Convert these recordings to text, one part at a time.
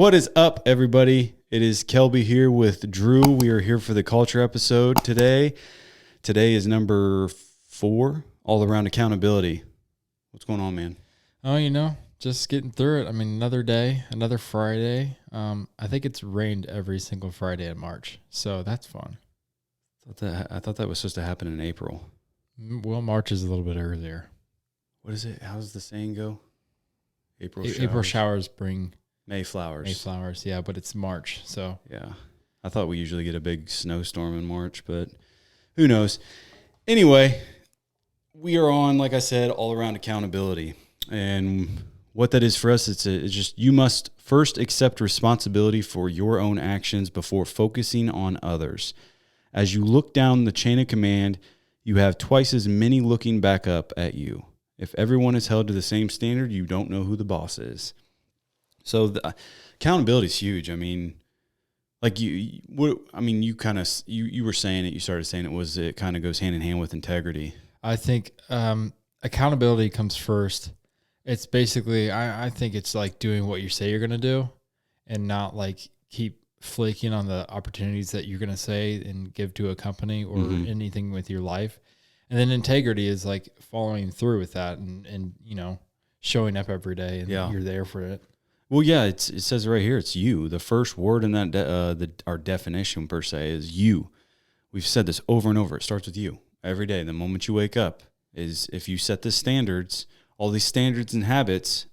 What is up, everybody? It is Kelby here with Drew. We are here for the culture episode today. Today is number 4, all around accountability. What's going on, man? Oh, just getting through it. I mean, another day, another Friday. I think it's rained every single Friday in March, so that's fun. I thought that was supposed to happen in April. Well, March is a little bit earlier. What is it? How does the saying go? April showers bring May flowers. May flowers, yeah, but it's March, so. Yeah. I thought we usually get a big snowstorm in March, but who knows? Anyway, we are on, like I said, all around accountability. And what that is for us, it's just you must first accept responsibility for your own actions before focusing on others. As you look down the chain of command, you have twice as many looking back up at you. If everyone is held to the same standard, you don't know who the boss is. So the accountability is huge. I mean, like you were saying it. You started saying it kind of goes hand in hand with integrity. I think accountability comes first. It's basically, I think it's like doing what you say you're going to do and not like keep flaking on the opportunities that you're going to say and give to a company or anything with your life. And then integrity is like following through with that and showing up every day and you're there for it. Well, yeah, it says right here, it's you. The first word in that our definition per se is you. We've said this over and over. It starts with you every day. The moment you wake up is if you set the standards, all these standards and habits,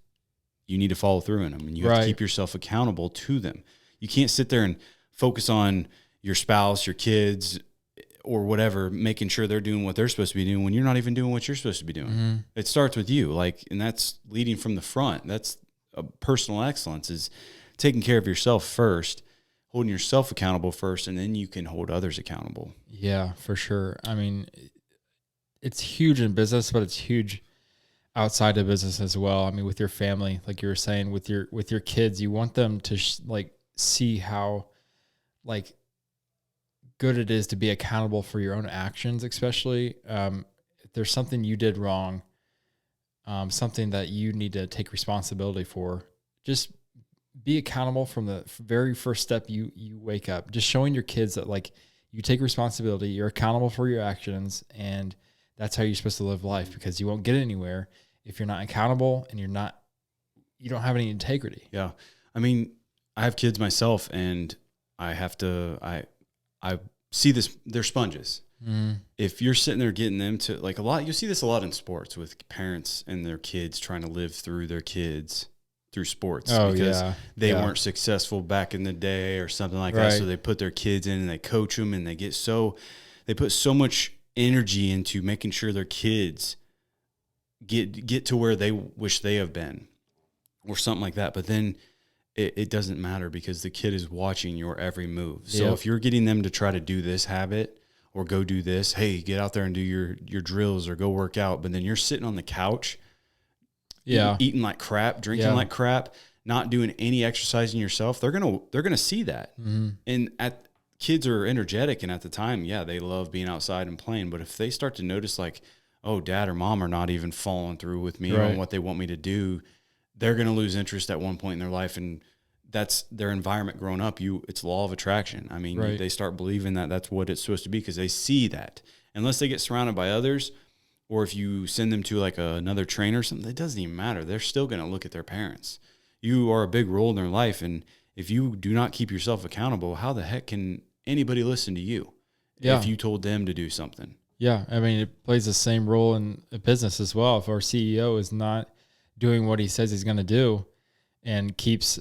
you need to follow through in them, and you have to keep yourself accountable to them. You can't sit there and focus on your spouse, your kids, or whatever, making sure they're doing what they're supposed to be doing when you're not even doing what you're supposed to be doing. Mm-hmm. It starts with you, and that's leading from the front. That's personal excellence, is taking care of yourself first, holding yourself accountable first, and then you can hold others accountable. Yeah, for sure. I mean, it's huge in business, but it's huge outside of business as well. I mean, with your family, like you were saying, with your kids, you want them to see how good it is to be accountable for your own actions, especially if there's something you did wrong, something that you need to take responsibility for. Just be accountable from the very first step you wake up. Just showing your kids that you take responsibility, you're accountable for your actions, and that's how you're supposed to live life, because you won't get anywhere if you're not accountable and you don't have any integrity. Yeah. I mean, I have kids myself, and I see this, they're sponges. Mm. If you're sitting there getting them to you see this a lot in sports with parents and their kids trying to live through their kids through sports because they weren't successful back in the day or something like that. So they put their kids in and they coach them, and they put so much energy into making sure their kids get to where they wish they have been or something like that. But then it doesn't matter because the kid is watching your every move. So if you're getting them to try to do this habit or go do this, hey, get out there and do your drills or go work out, but then you're sitting on the couch eating like crap, drinking like crap, not doing any exercising yourself, they're gonna see that. Mm-hmm. And kids are energetic, and at the time, they love being outside and playing. But if they start to notice oh, dad or mom are not even following through with me on what they want me to do, they're going to lose interest at one point in their life, and that's their environment growing up. It's law of attraction. I mean, they start believing that that's what it's supposed to be because they see that. Unless they get surrounded by others, or if you send them to another trainer or something, it doesn't even matter. They're still going to look at their parents. You are a big role in their life, and if you do not keep yourself accountable, how the heck can anybody listen to you if you told them to do something? Yeah, I mean, it plays the same role in a business as well. If our CEO is not doing what he says he's going to do and keeps,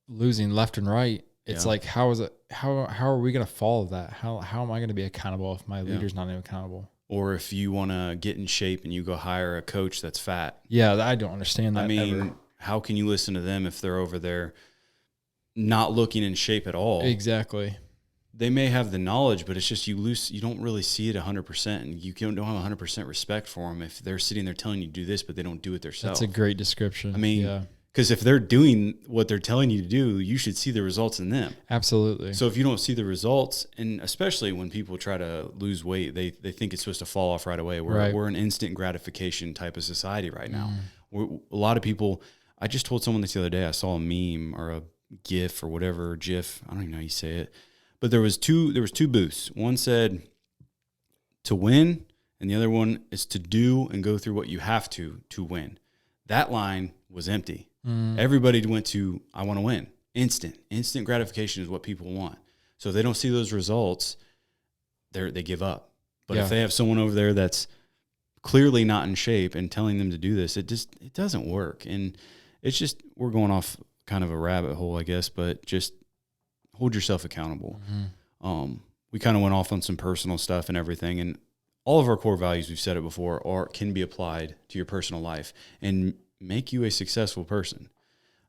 losing left and right, it's how are we going to follow that? How am I going to be accountable if my leader's not even accountable? Or if you want to get in shape and you go hire a coach that's fat. Yeah, I don't understand that. I mean, ever. How can you listen to them if they're over there not looking in shape at all? Exactly. They may have the knowledge, but it's just you don't really see it 100%, and you don't have 100% respect for them if they're sitting there telling you to do this, but they don't do it themselves. That's a great description. I mean, because if they're doing what they're telling you to do, you should see the results in them. Absolutely. So if you don't see the results, and especially when people try to lose weight, they think it's supposed to fall off right away. We're an instant gratification type of society right now. A lot of people, I just told someone this the other day. I saw a meme or a GIF or whatever, GIF. I don't even know how you say it. But there was two booths. One said to win, and the other one is to do and go through what you have to win. That line was empty. Everybody went to, I want to win. Instant gratification is what people want. So if they don't see those results, they give up. But if they have someone over there that's clearly not in shape and telling them to do this, it doesn't work. And it's just, we're going off kind of a rabbit hole, I guess, but just hold yourself accountable. We kind of went off on some personal stuff and everything, and all of our core values, we've said it before, can be applied to your personal life and make you a successful person.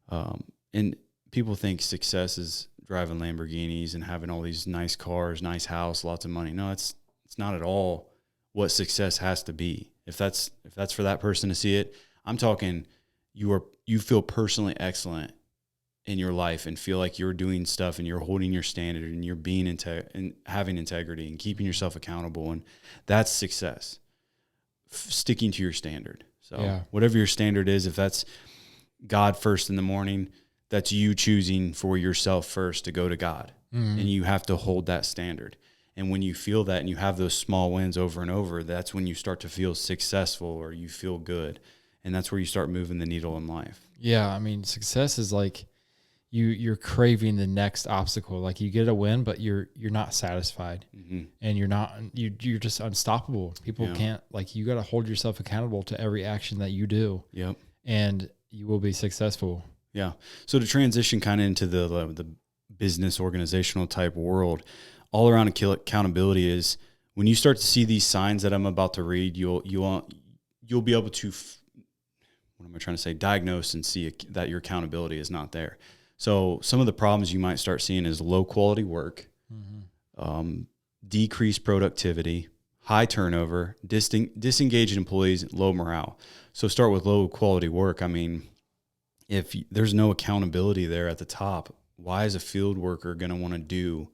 And people think success is driving Lamborghinis and having all these nice cars, nice house, lots of money. No, it's not at all what success has to be. If that's for that person to see it, I'm talking you feel personally excellent in your life and feel like you're doing stuff and you're holding your standard and you're being and having integrity and keeping yourself accountable, and that's success. Sticking to your standard. So whatever your standard is, if that's God first in the morning, that's you choosing for yourself first to go to God. And you have to hold that standard. And when you feel that and you have those small wins over and over, that's when you start to feel successful or you feel good. And that's where you start moving the needle in life. Yeah. I mean, success is like you're craving the next obstacle. Like you get a win, but you're not satisfied, and you're just unstoppable. People can't, like, you got to hold yourself accountable to every action that you do. Yep. And you will be successful. Yeah. So to transition kind of into the business organizational type world, all around accountability is when you start to see these signs that I'm about to read, you'll be able to, what am I trying to say? Diagnose and see that your accountability is not there. So some of the problems you might start seeing is low quality work, decreased productivity, high turnover, disengaged employees, low morale. So start with low quality work. I mean, if there's no accountability there at the top, why is a field worker going to want to do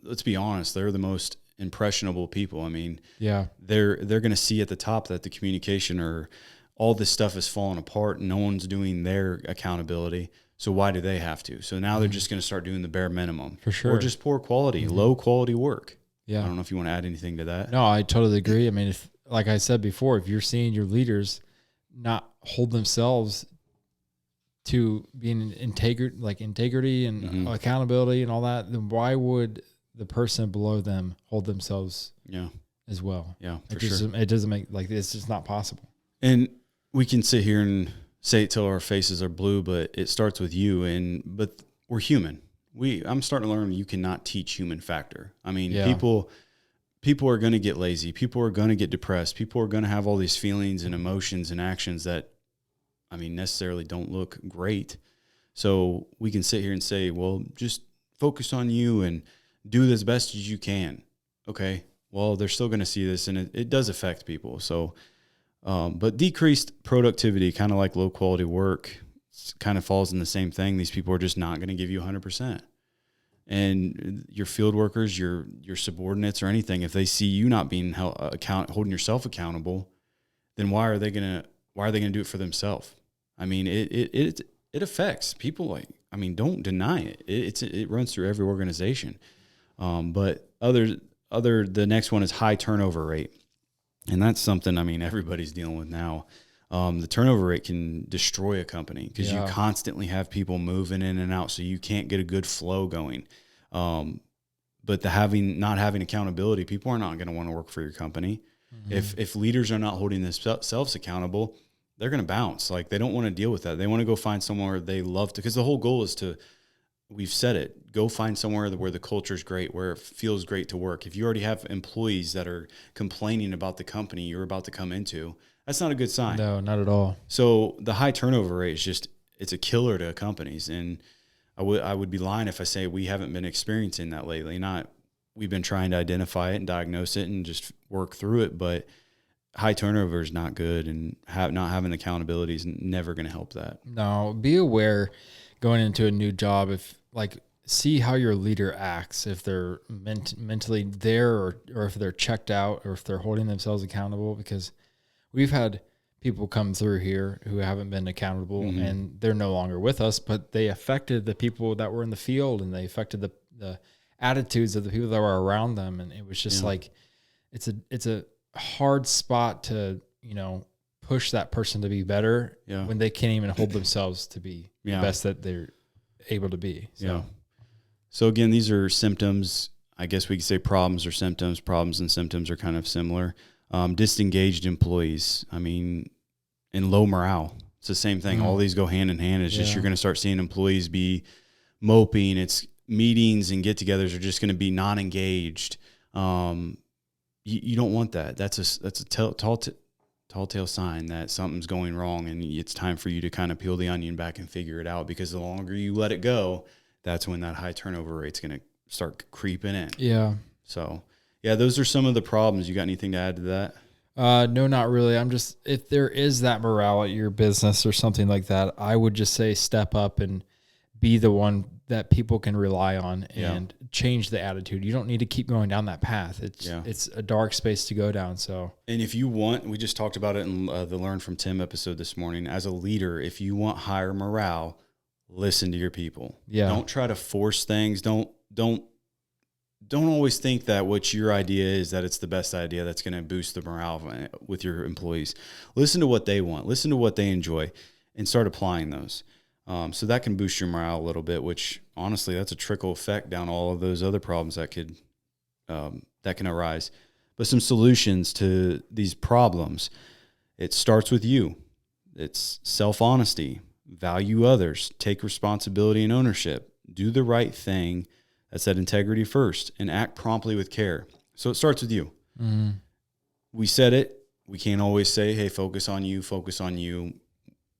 let's be honest, they're the most impressionable people. I mean, they're going to see at the top that the communication or all this stuff is falling apart and no one's doing their accountability. So why do they have to? So now they're just going to start doing the bare minimum. For sure. Or just poor quality, low quality work. Yeah. I don't know if you want to add anything to that. No, I totally agree. I mean, if, like I said before, if you're seeing your leaders not hold themselves to being integrity and accountability and all that, then why would the person below them hold themselves as well? Yeah, It doesn't make, like, it's just not possible. And we can sit here and say it till our faces are blue, but it starts with you. But we're human. I'm starting to learn you cannot teach human factor. I mean, people are going to get lazy. People are going to get depressed. People are going to have all these feelings and emotions and actions that, I mean, necessarily don't look great. So we can sit here and say, well, just focus on you and do as best as you can. Okay. Well, they're still going to see this, and it does affect people. So, but decreased productivity, kind of like low quality work, kind of falls in the same thing. These people are just not going to give you 100%. And your field workers, your subordinates or anything, if they see you not being holding yourself accountable, then why are they going to do it for themselves? I mean, it affects people. Like, I mean, don't deny it. It runs through every organization. But the next one is high turnover rate. And that's something, I mean, everybody's dealing with now. The turnover rate can destroy a company because you constantly have people moving in and out, so you can't get a good flow going. But not having accountability, people are not going to want to work for your company. If leaders are not holding themselves accountable, they're going to bounce. Like, they don't want to deal with that. They want to go find somewhere they love to, because the whole goal is we've said it, go find somewhere where the culture is great, where it feels great to work. If you already have employees that are complaining about the company you're about to come into, that's not a good sign. No, not at all. So the high turnover rate is it's a killer to companies. And I would be lying if I say we haven't been experiencing that lately. We've been trying to identify it and diagnose it and just work through it, but high turnover is not good, and not having accountability is never going to help that. No, be aware going into a new job, see how your leader acts, if they're mentally there or if they're checked out or if they're holding themselves accountable, because we've had people come through here who haven't been accountable, and they're no longer with us, but they affected the people that were in the field, and they affected the attitudes of the people that were around them. And it was just like, it's a hard spot to, push that person to be better when they can't even hold themselves to be the best that they're able to be. So again, these are symptoms. I guess we could say problems or symptoms. Problems and symptoms are kind of similar. Disengaged employees. I mean, and low morale. It's the same thing. All these go hand in hand. It's just you're going to start seeing employees be moping. It's meetings and get-togethers are just going to be non-engaged. You don't want that. That's a telltale sign that something's going wrong, and it's time for you to kind of peel the onion back and figure it out, because the longer you let it go, that's when that high turnover rate's going to start creeping in. Yeah. So, those are some of the problems. You got anything to add to that? No, not really. I'm just, if there is that morale at your business or something like that, I would just say step up and be the one that people can rely on and change the attitude. You don't need to keep going down that path. It's a dark space to go down. So, and if you want, we just talked about it in the Learn from Tim episode this morning. As a leader, if you want higher morale, listen to your people. Yeah. Don't try to force things. Don't always think that what your idea is, that it's the best idea that's going to boost the morale with your employees. Listen to what they want. Listen to what they enjoy, and start applying those. So that can boost your morale a little bit, which honestly, that's a trickle effect down all of those other problems that can arise. But some solutions to these problems, it starts with you. It's self-honesty, value others, take responsibility and ownership, do the right thing. That's that integrity first, and act promptly with care. So it starts with you. Mm-hmm. We said it. We can't always say, hey, focus on you, focus on you.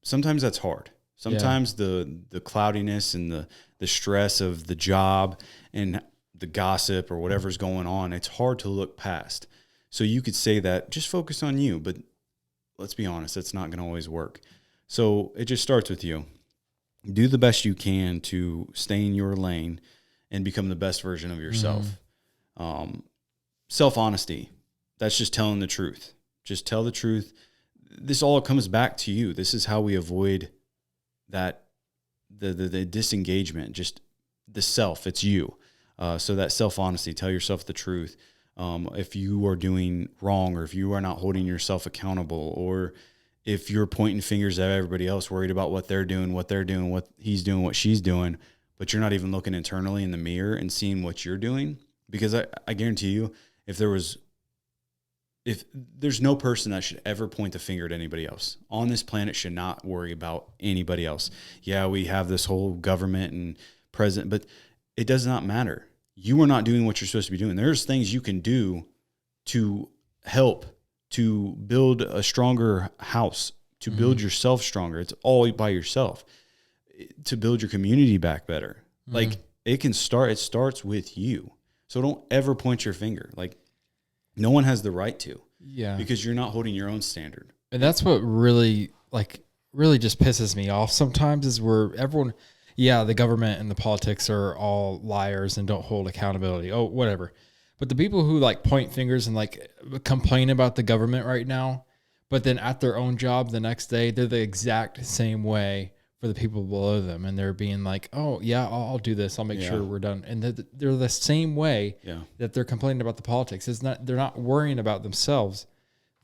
Sometimes that's hard. Sometimes the cloudiness and the stress of the job and the gossip or whatever's going on, it's hard to look past. So you could say that, just focus on you, but let's be honest, that's not going to always work. So it just starts with you. Do the best you can to stay in your lane and become the best version of yourself. Self-honesty, that's just telling the truth. Just tell the truth. This all comes back to you. This is how we avoid that the disengagement, just the self, it's you. So that self-honesty, tell yourself the truth. If you are doing wrong, or if you are not holding yourself accountable, or if you're pointing fingers at everybody else, worried about what they're doing, what he's doing, what she's doing, but you're not even looking internally in the mirror and seeing what you're doing. Because I guarantee you, if there's no person that should ever point the finger at anybody else on this planet, should not worry about anybody else. Yeah, we have this whole government and president, but it does not matter. You are not doing what you're supposed to be doing. There's things you can do to help, to build a stronger house, to build yourself stronger. It's all by yourself. To build your community back better. Like it starts with you. So don't ever point your finger. Like, no one has the right to. Yeah. Because you're not holding your own standard. And that's what really just pisses me off sometimes, is where everyone, the government and the politics are all liars and don't hold accountability. Oh, whatever. But the people who point fingers and complain about the government right now, but then at their own job the next day, they're the exact same way for the people below them, and they're being like, "Oh yeah, I'll do this. I'll make sure we're done." And they're the same way that they're complaining about the politics. They're not worrying about themselves.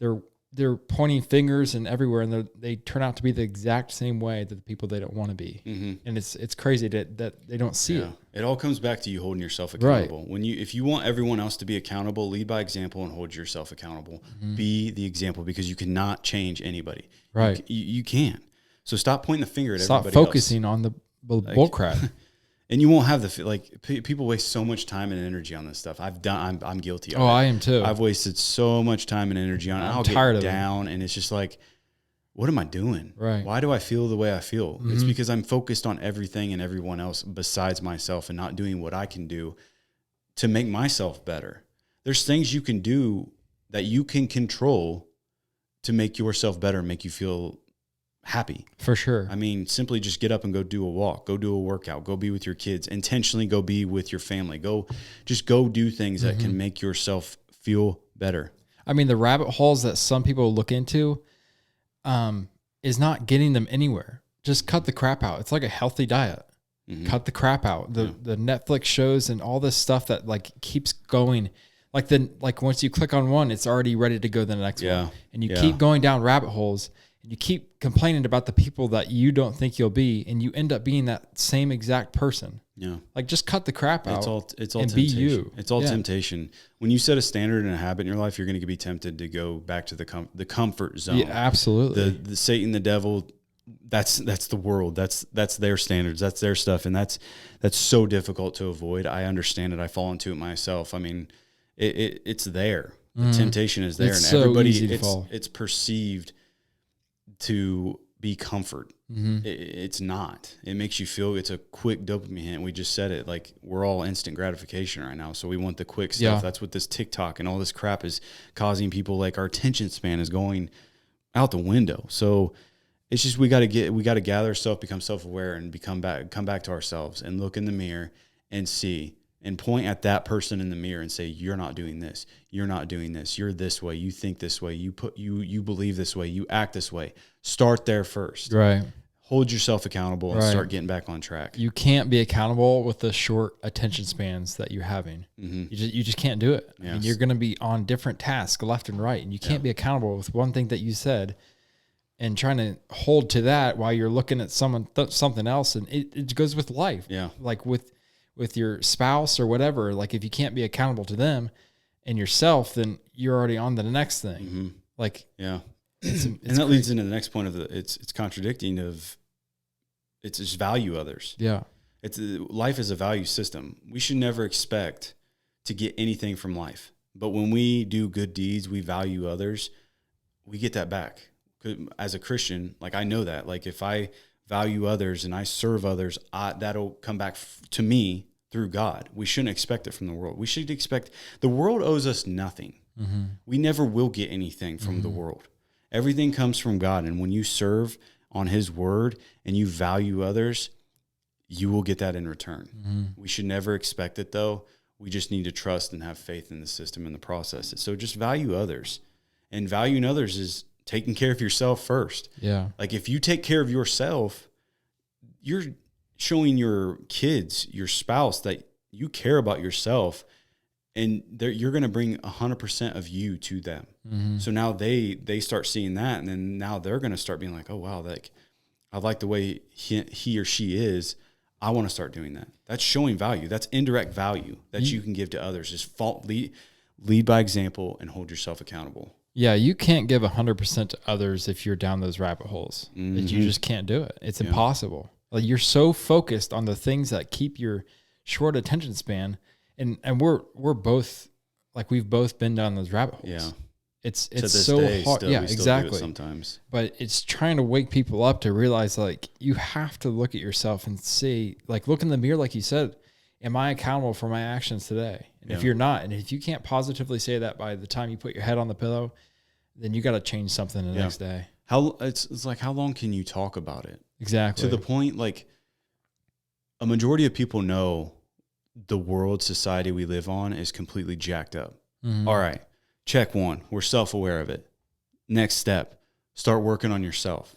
They're pointing fingers and everywhere, and they turn out to be the exact same way that the people they don't want to be. And it's crazy that they don't see it. It all comes back to you holding yourself accountable. Right. If you want everyone else to be accountable, lead by example and hold yourself accountable. Be the example, because you cannot change anybody. Right. You can't. So stop pointing the finger at everybody else. Stop focusing on the bull crap. And you won't have people waste so much time and energy on this stuff. I'm guilty of it. I am too. I've wasted so much time and energy on it. I'll get down, and it's just like, what am I doing? Right. Why do I feel the way I feel? It's because I'm focused on everything and everyone else besides myself, and not doing what I can do to make myself better. There's things you can do that you can control to make yourself better, make you feel happy. For sure. I mean, simply just get up and go do a walk, go do a workout, go be with your kids, intentionally go be with your family, go do things that can make yourself feel better. I mean, the rabbit holes that some people look into, is not getting them anywhere. Just cut the crap out. It's like a healthy diet. Mm-hmm. Cut the crap out. The Netflix shows and all this stuff that like keeps going. Like once you click on one, it's already ready to go to the next one. And you keep going down rabbit holes, and you keep complaining about the people that you don't think you'll be, and you end up being that same exact person. Yeah. Like just cut the crap out. It's all and temptation. Be you. It's all temptation. When you set a standard and a habit in your life, you're going to be tempted to go back to the comfort zone. Yeah, absolutely. The Satan, the devil, that's the world. That's their standards. That's their stuff. And that's so difficult to avoid. I understand it. I fall into it myself. I mean, it's there. The temptation is there, it's and everybody, so easy to fall. It's perceived to be comfort. Mm-hmm. It's not. It makes you feel, it's a quick dopamine hit. We just said it, like we're all instant gratification right now. So we want the quick stuff. Yeah. That's what this TikTok and all this crap is causing people. Like our attention span is going out the window. So it's just, we got to gather ourselves, become self-aware, and come back to ourselves and look in the mirror and see and point at that person in the mirror and say, you're not doing this. You're not doing this. You're this way. You think this way. You believe this way. You act this way. Start there first. Right. Hold yourself accountable and start getting back on track. You can't be accountable with the short attention spans that you're having. Mm-hmm. You just can't do it. Yes. I mean, you're going to be on different tasks left and right, and you can't be accountable with one thing that you said and trying to hold to that while you're looking at something else. And it goes with life. Yeah. Like with your spouse or whatever, like if you can't be accountable to them and yourself, then you're already on to the next thing. Mm-hmm. Like, yeah. And that leads into the next point of it's contradicting of it's just value others. Yeah. Life is a value system. We should never expect to get anything from life. But when we do good deeds, we value others, we get that back. As a Christian, like I know that, like if I value others and I serve others, that'll come back to me through God. We shouldn't expect it from the world. We should expect, the world owes us nothing. Mm-hmm. We never will get anything from the world. Everything comes from God. And when you serve on his word and you value others, you will get that in return. Mm-hmm. We should never expect it though. We just need to trust and have faith in the system and the process. So just value others, and valuing others is taking care of yourself first. Yeah. Like if you take care of yourself, you're showing your kids, your spouse, that you care about yourself, and you're going to bring 100% of you to them. Mm-hmm. So now they start seeing that, and then now they're going to start being like, oh wow, like I like the way he or she is. I want to start doing that. That's showing value. That's indirect value that you can give to others. Just lead by example and hold yourself accountable. Yeah, you can't give 100% to others if you're down those rabbit holes. Mm-hmm. You just can't do it. It's impossible. Like you're so focused on the things that keep your short attention span, and we're both, like we've both been down those rabbit holes. Yeah, it's so hard. Yeah, exactly. Sometimes, but it's trying to wake people up to realize like you have to look at yourself and see, like look in the mirror, like you said. Am I accountable for my actions today? And if you're not, and if you can't positively say that by the time you put your head on the pillow, then you got to change something the next day. It's like, how long can you talk about it? Exactly. To the point, like a majority of people know the world society we live on is completely jacked up. Mm-hmm. All right. Check one. We're self-aware of it. Next step, start working on yourself.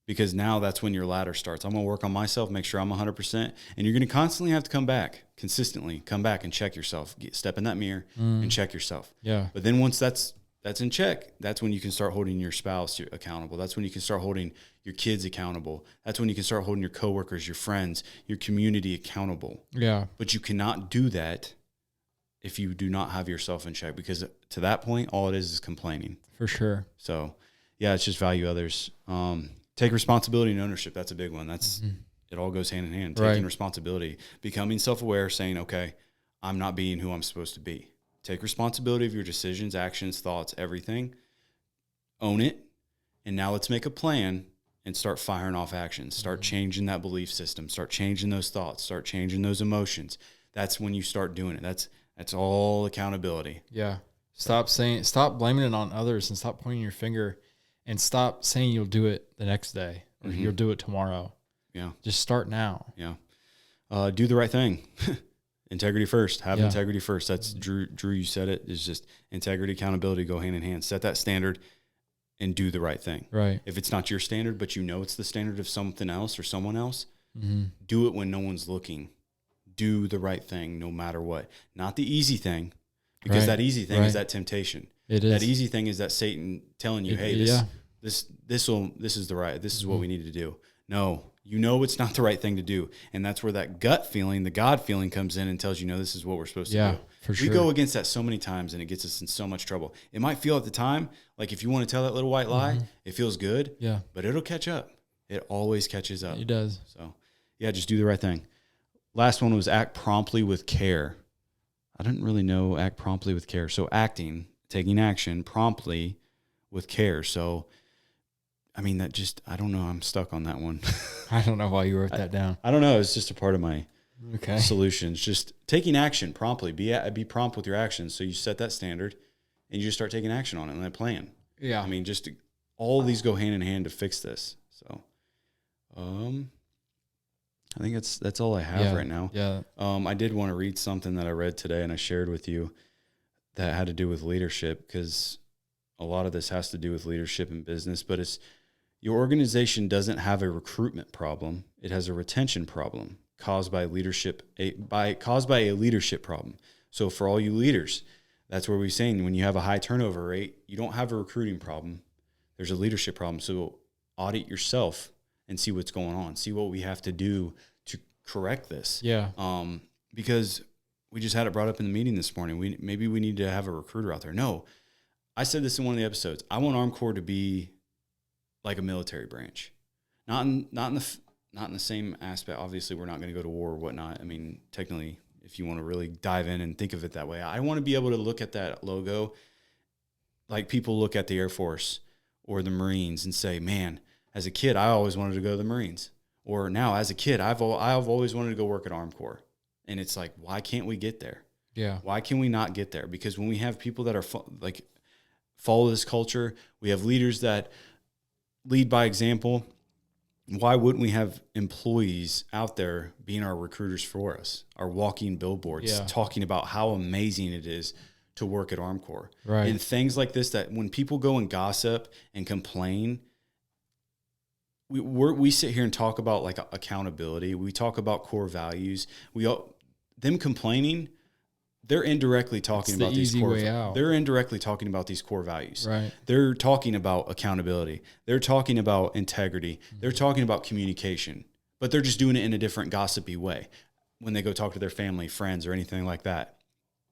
Because now that's when your ladder starts. I'm going to work on myself, make sure I'm 100%. And you're going to constantly have to consistently come back and check yourself. Step in that mirror and check yourself. Yeah. But then once that's in check, that's when you can start holding your spouse accountable. That's when you can start holding your kids accountable. That's when you can start holding your coworkers, your friends, your community accountable. Yeah. But you cannot do that if you do not have yourself in check, because to that point, all it is complaining. For sure. So, yeah, it's just value others. Take responsibility and ownership. That's a big one. It all goes hand in hand. Taking responsibility, becoming self-aware, saying, okay, I'm not being who I'm supposed to be. Take responsibility of your decisions, actions, thoughts, everything. Own it. And now let's make a plan and start firing off actions. Start changing that belief system. Start changing those thoughts. Start changing those emotions. That's when you start doing it. That's all accountability. Yeah. Stop blaming it on others, and stop pointing your finger, and stop saying you'll do it the next day or you'll do it tomorrow. Yeah. Just start now. Yeah. Do the right thing. Integrity first. Have integrity first. That's Drew, you said it. It's just integrity, accountability go hand in hand. Set that standard and do the right thing. Right. If it's not your standard, but you know it's the standard of something else or someone else, do it when no one's looking. Do the right thing no matter what. Not the easy thing, because that easy thing is that temptation. It is. That easy thing is that Satan telling you, hey, this is the right, this is what we need to do. No, you know it's not the right thing to do. And that's where that gut feeling, the God feeling comes in and tells you, no, this is what we're supposed to do. For sure. We go against that so many times and it gets us in so much trouble. It might feel at the time, like if you want to tell that little white lie, it feels good. Yeah. But it'll catch up. It always catches up. It does. So yeah, just do the right thing. Last one was act promptly with care. I didn't really know act promptly with care. So acting, taking action promptly with care. So, I mean, that just, I don't know. I'm stuck on that one. I don't know why you wrote that down. I don't know. It's just a part of my solutions. Just taking action promptly. Be prompt with your actions. So you set that standard and you just start taking action on it and that plan. Yeah. I mean, just all of these go hand in hand to fix this. So, I think that's all I have right now. Yeah. I did want to read something that I read today and I shared with you that had to do with leadership, because a lot of this has to do with leadership in business, but it's your organization doesn't have a recruitment problem. It has a retention problem caused by a leadership problem. So for all you leaders, that's where we're saying when you have a high turnover rate, you don't have a recruiting problem. There's a leadership problem. So audit yourself and see what's going on. See what we have to do to correct this. Yeah. Because we just had it brought up in the meeting this morning. Maybe we need to have a recruiter out there. No, I said this in one of the episodes. I want Armed Corps to be like a military branch, not in the same aspect. Obviously, we're not going to go to war or whatnot. I mean, technically, if you want to really dive in and think of it that way, I want to be able to look at that logo like people look at the Air Force or the Marines and say, man, as a kid, I always wanted to go to the Marines. Or now, as a kid, I've always wanted to go work at Armed Corps. And it's like, why can't we get there? Yeah. Why can we not get there? Because when we have people that are follow this culture, we have leaders that lead by example. Why wouldn't we have employees out there being our recruiters for us, our walking billboards, talking about how amazing it is to work at Armed Corps? Right. And things like this, that when people go and gossip and complain, we sit here and talk about like accountability. We talk about core values. Them complaining, they're indirectly talking about these core values. They're indirectly talking about these core values. Right. They're talking about accountability. They're talking about integrity. They're talking about communication, but they're just doing it in a different gossipy way when they go talk to their family, friends, or anything like that.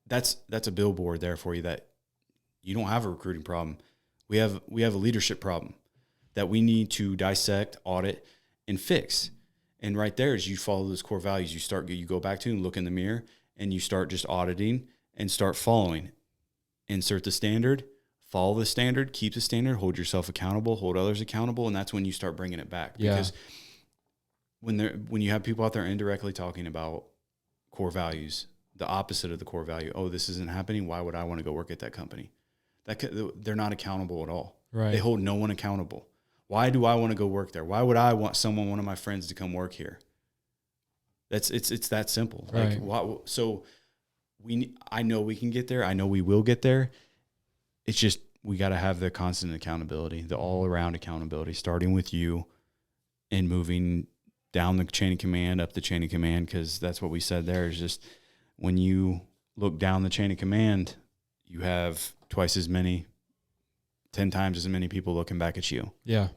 That's a billboard there for you that you don't have a recruiting problem. We have a leadership problem that we need to dissect, audit, and fix. And right there, as you follow those core values, you go back to and look in the mirror and you start just auditing and start following. Insert the standard, follow the standard, keep the standard, hold yourself accountable, hold others accountable, and that's when you start bringing it back. Because when you have people out there indirectly talking about core values, the opposite of the core value, oh, this isn't happening, why would I want to go work at that company? They're not accountable at all. Right. They hold no one accountable. Why do I want to go work there? Why would I want one of my friends to come work here? It's that simple. Right. I know we can get there. I know we will get there. It's just, we got to have the constant accountability, the all around accountability, starting with you and moving down the chain of command, up the chain of command. Cause that's what we said there is just when you look down the chain of command, you have 10 times as many people looking back at you. Yeah.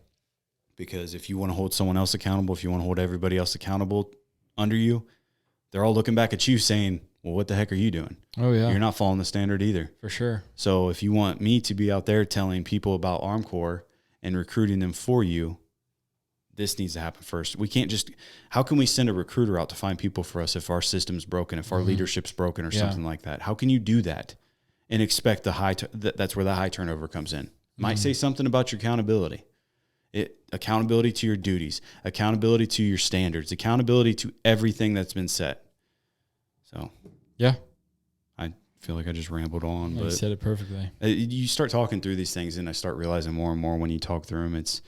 Because if you want to hold someone else accountable, if you want to hold everybody else accountable under you, they're all looking back at you saying, well, what the heck are you doing? Oh, yeah. You're not following the standard either. For sure. So if you want me to be out there telling people about Armed Corps and recruiting them for you, this needs to happen first. We can't just, how can we send a recruiter out to find people for us if our system's broken, if our leadership's broken or something like that? How can you do that and expect that's where the high turnover comes in? Might say something about your accountability. Accountability to your duties, accountability to your standards, accountability to everything that's been set. So, yeah, I feel like I just rambled on. You said it perfectly. You start talking through these things, and I start realizing more and more when you talk through them. It's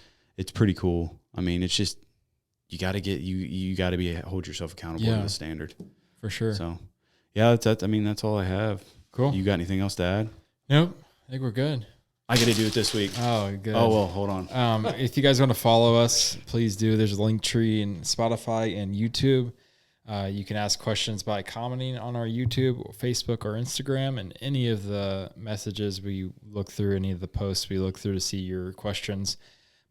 pretty cool. I mean, it's just you got to hold yourself accountable to the standard for sure. So, yeah, that's all I have. Cool. You got anything else to add? Nope. I think we're good. I got to do it this week. Oh, good. Oh, well, hold on. If you guys want to follow us, please do. There's a link tree in Spotify and YouTube. You can ask questions by commenting on our YouTube, or Facebook, or Instagram, and any of the messages we look through, any of the posts we look through to see your questions.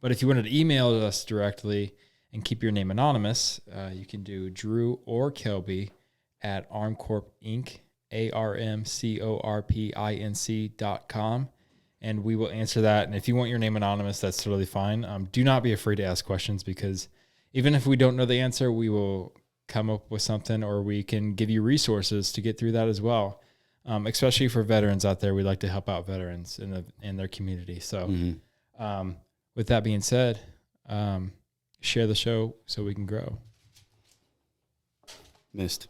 But if you wanted to email us directly and keep your name anonymous, you can do Drew or Kelby at armcorpinc, armcorpinc.com. And we will answer that. And if you want your name anonymous, that's totally fine. Do not be afraid to ask questions, because even if we don't know the answer, we will come up with something, or we can give you resources to get through that as well. Especially for veterans out there, we like to help out veterans in their community. So with that being said, share the show so we can grow. Missed.